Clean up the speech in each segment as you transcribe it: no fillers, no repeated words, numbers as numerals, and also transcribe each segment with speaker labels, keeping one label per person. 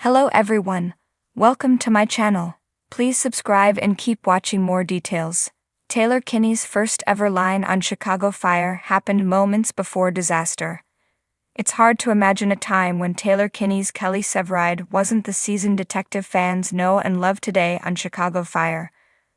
Speaker 1: Hello everyone, welcome to my channel. Please subscribe and keep watching more details. Taylor Kinney's first ever line on Chicago Fire happened moments before disaster. It's hard to imagine a time when Taylor Kinney's Kelly Severide wasn't the seasoned detective fans know and love today on Chicago Fire.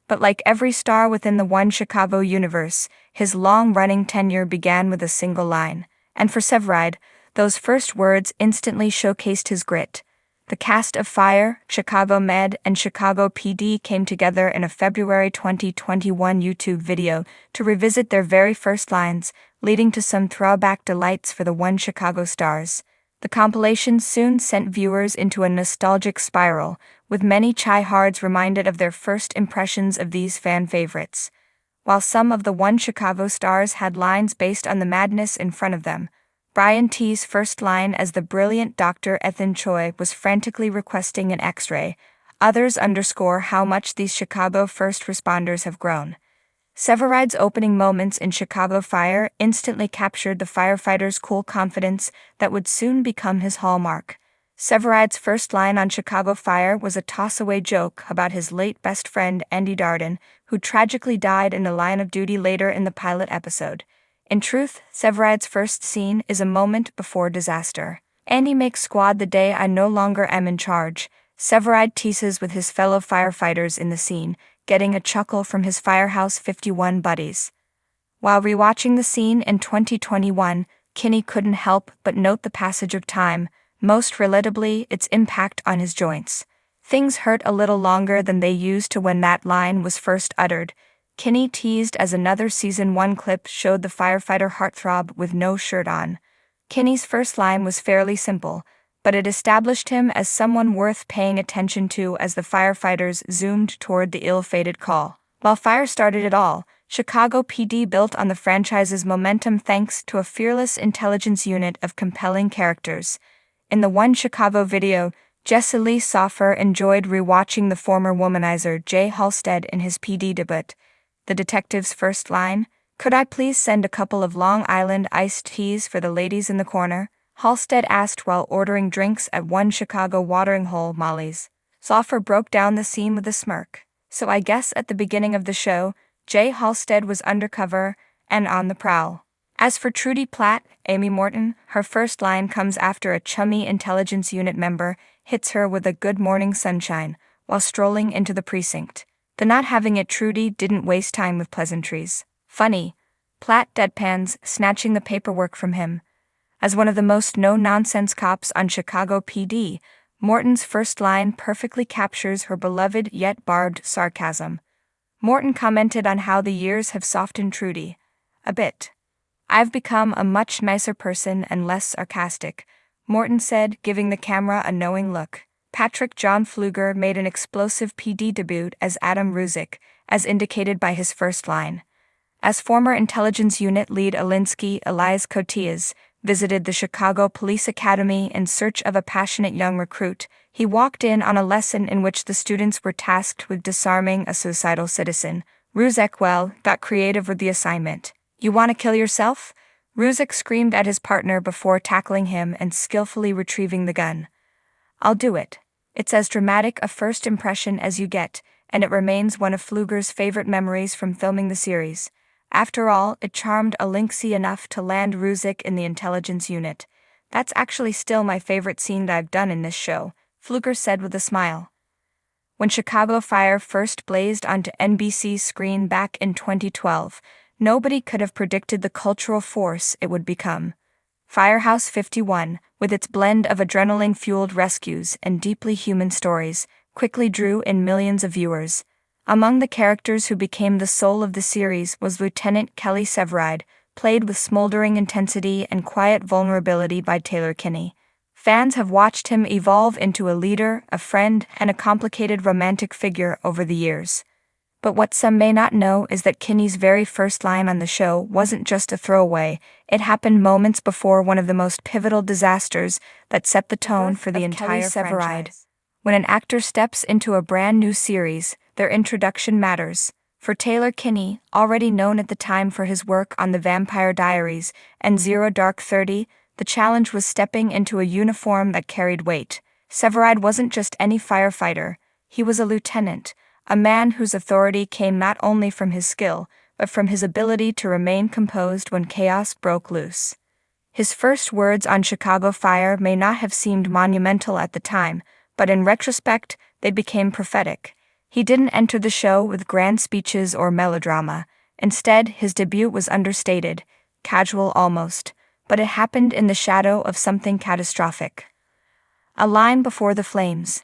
Speaker 1: But like every star within the One Chicago universe, his long-running tenure began with a single line. And for Severide, those first words instantly showcased his grit. The cast of Fire, Chicago Med, and Chicago PD came together in a February 2021 YouTube video to revisit their very first lines, leading to some throwback delights for the One Chicago stars. The compilation soon sent viewers into a nostalgic spiral, with many tryhards reminded of their first impressions of these fan favorites. While some of the One Chicago stars had lines based on the madness in front of them, Brian T's first line as the brilliant Dr. Ethan Choi was frantically requesting an X-ray. Others underscore how much these Chicago first responders have grown. Severide's opening moments in Chicago Fire instantly captured the firefighter's cool confidence that would soon become his hallmark. Severide's first line on Chicago Fire was a toss-away joke about his late best friend Andy Darden, who tragically died in the line of duty later in the pilot episode. In truth, Severide's first scene is a moment before disaster. Andy makes squad the day I no longer am in charge. Severide teases with his fellow firefighters in the scene, getting a chuckle from his Firehouse 51 buddies. While rewatching the scene in 2021, Kinney couldn't help but note the passage of time, most relatably its impact on his joints. Things hurt a little longer than they used to when that line was first uttered. Kinney teased as another Season 1 clip showed the firefighter heartthrob with no shirt on. Kinney's first line was fairly simple, but it established him as someone worth paying attention to as the firefighters zoomed toward the ill-fated call. While Fire started it all, Chicago PD built on the franchise's momentum thanks to a fearless intelligence unit of compelling characters. In the One Chicago video, Jesse Lee Soffer enjoyed rewatching the former womanizer Jay Halstead in his PD debut. The detective's first line, "Could I please send a couple of Long Island iced teas for the ladies in the corner?" Halstead asked while ordering drinks at One Chicago watering hole Molly's. Soffer broke down the scene with a smirk. So I guess at the beginning of the show, Jay Halstead was undercover and on the prowl. As for Trudy Platt, Amy Morton, her first line comes after a chummy intelligence unit member hits her with a "Good morning sunshine" while strolling into the precinct. The not having it Trudy didn't waste time with pleasantries. Funny, Platt deadpans, snatching the paperwork from him. As one of the most no-nonsense cops on Chicago PD, Morton's first line perfectly captures her beloved yet barbed sarcasm. Morton commented on how the years have softened Trudy a bit. "I've become a much nicer person and less sarcastic," Morton said, giving the camera a knowing look. Patrick John Pfluger made an explosive PD debut as Adam Ruzick, as indicated by his first line. As former intelligence unit lead Alinsky Elias Koteas visited the Chicago Police Academy in search of a passionate young recruit, he walked in on a lesson in which the students were tasked with disarming a suicidal citizen. Ruzick got creative with the assignment. "You want to kill yourself?" Ruzick screamed at his partner before tackling him and skillfully retrieving the gun. "I'll do it." It's as dramatic a first impression as you get, and it remains one of Pfluger's favorite memories from filming the series. After all, it charmed Alinsky enough to land Ruzick in the intelligence unit. "That's actually still my favorite scene that I've done in this show," Pfluger said with a smile. When Chicago Fire first blazed onto NBC's screen back in 2012, nobody could have predicted the cultural force it would become. Firehouse 51, with its blend of adrenaline-fueled rescues and deeply human stories, quickly drew in millions of viewers. Among the characters who became the soul of the series was Lieutenant Kelly Severide, played with smoldering intensity and quiet vulnerability by Taylor Kinney. Fans have watched him evolve into a leader, a friend, and a complicated romantic figure over the years. But what some may not know is that Kinney's very first line on the show wasn't just a throwaway. It happened moments before one of the most pivotal disasters that set the tone for the entire franchise. When an actor steps into a brand new series, their introduction matters. For Taylor Kinney, already known at the time for his work on The Vampire Diaries and Zero Dark 30, the challenge was stepping into a uniform that carried weight. Severide wasn't just any firefighter, he was a lieutenant, a man whose authority came not only from his skill, but from his ability to remain composed when chaos broke loose. His first words on Chicago Fire may not have seemed monumental at the time, but in retrospect, they became prophetic. He didn't enter the show with grand speeches or melodrama. Instead, his debut was understated, casual almost, but it happened in the shadow of something catastrophic. A line before the flames.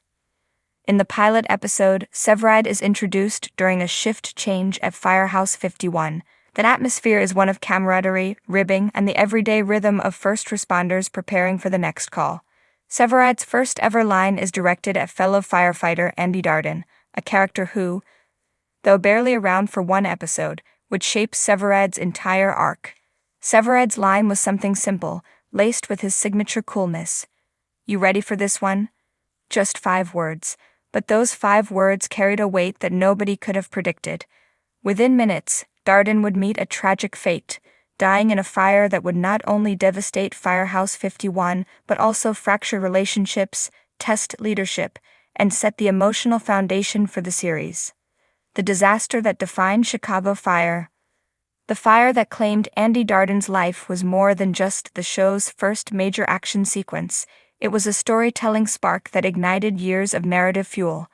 Speaker 1: In the pilot episode, Severide is introduced during a shift change at Firehouse 51. That atmosphere is one of camaraderie, ribbing, and the everyday rhythm of first responders preparing for the next call. Severide's first ever line is directed at fellow firefighter Andy Darden, a character who, though barely around for one episode, would shape Severide's entire arc. Severide's line was something simple, laced with his signature coolness. "You ready for this one?" Just 5 words, but those 5 words carried a weight that nobody could have predicted. Within minutes, Darden would meet a tragic fate, dying in a fire that would not only devastate Firehouse 51, but also fracture relationships, test leadership, and set the emotional foundation for the series. The disaster that defined Chicago Fire. The fire that claimed Andy Darden's life was more than just the show's first major action sequence. It was a storytelling spark that ignited years of narrative fuel.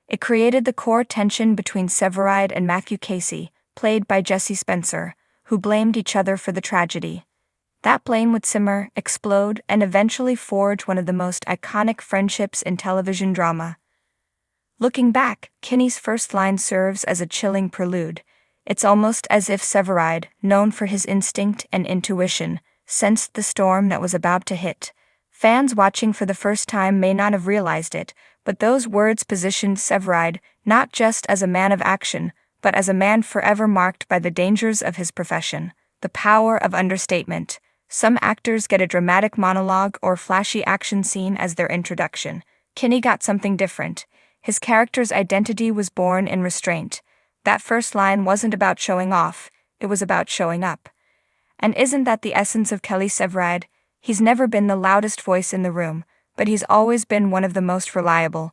Speaker 1: It created the core tension between Severide and Matthew Casey, played by Jesse Spencer, who blamed each other for the tragedy. That blame would simmer, explode, and eventually forge one of the most iconic friendships in television drama. Looking back, Kinney's first line serves as a chilling prelude. It's almost as if Severide, known for his instinct and intuition, sensed the storm that was about to hit. Fans watching for the first time may not have realized it, but those words positioned Severide not just as a man of action, but as a man forever marked by the dangers of his profession. The power of understatement. Some actors get a dramatic monologue or flashy action scene as their introduction. Kinney got something different. His character's identity was born in restraint. That first line wasn't about showing off, it was about showing up. And isn't that the essence of Kelly Severide? He's never been the loudest voice in the room, but he's always been one of the most reliable.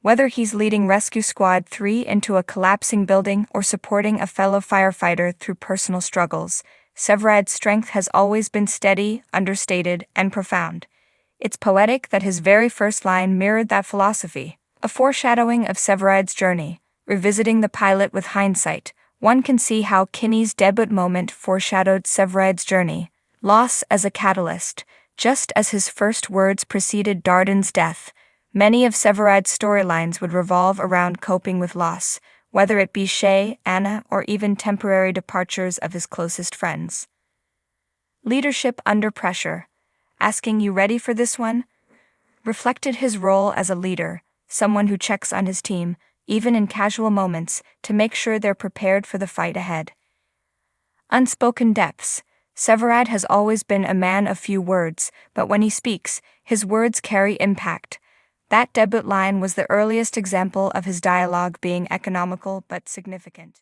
Speaker 1: Whether he's leading Rescue Squad 3 into a collapsing building or supporting a fellow firefighter through personal struggles, Severide's strength has always been steady, understated, and profound. It's poetic that his very first line mirrored that philosophy. A foreshadowing of Severide's journey. Revisiting the pilot with hindsight, one can see how Kinney's debut moment foreshadowed Severide's journey. Loss as a catalyst. Just as his first words preceded Darden's death, many of Severide's storylines would revolve around coping with loss, whether it be Shay, Anna, or even temporary departures of his closest friends. Leadership under pressure. Asking "You ready for this one?" reflected his role as a leader, someone who checks on his team, even in casual moments, to make sure they're prepared for the fight ahead. Unspoken depths. Severide has always been a man of few words, but when he speaks, his words carry impact. That debut line was the earliest example of his dialogue being economical but significant.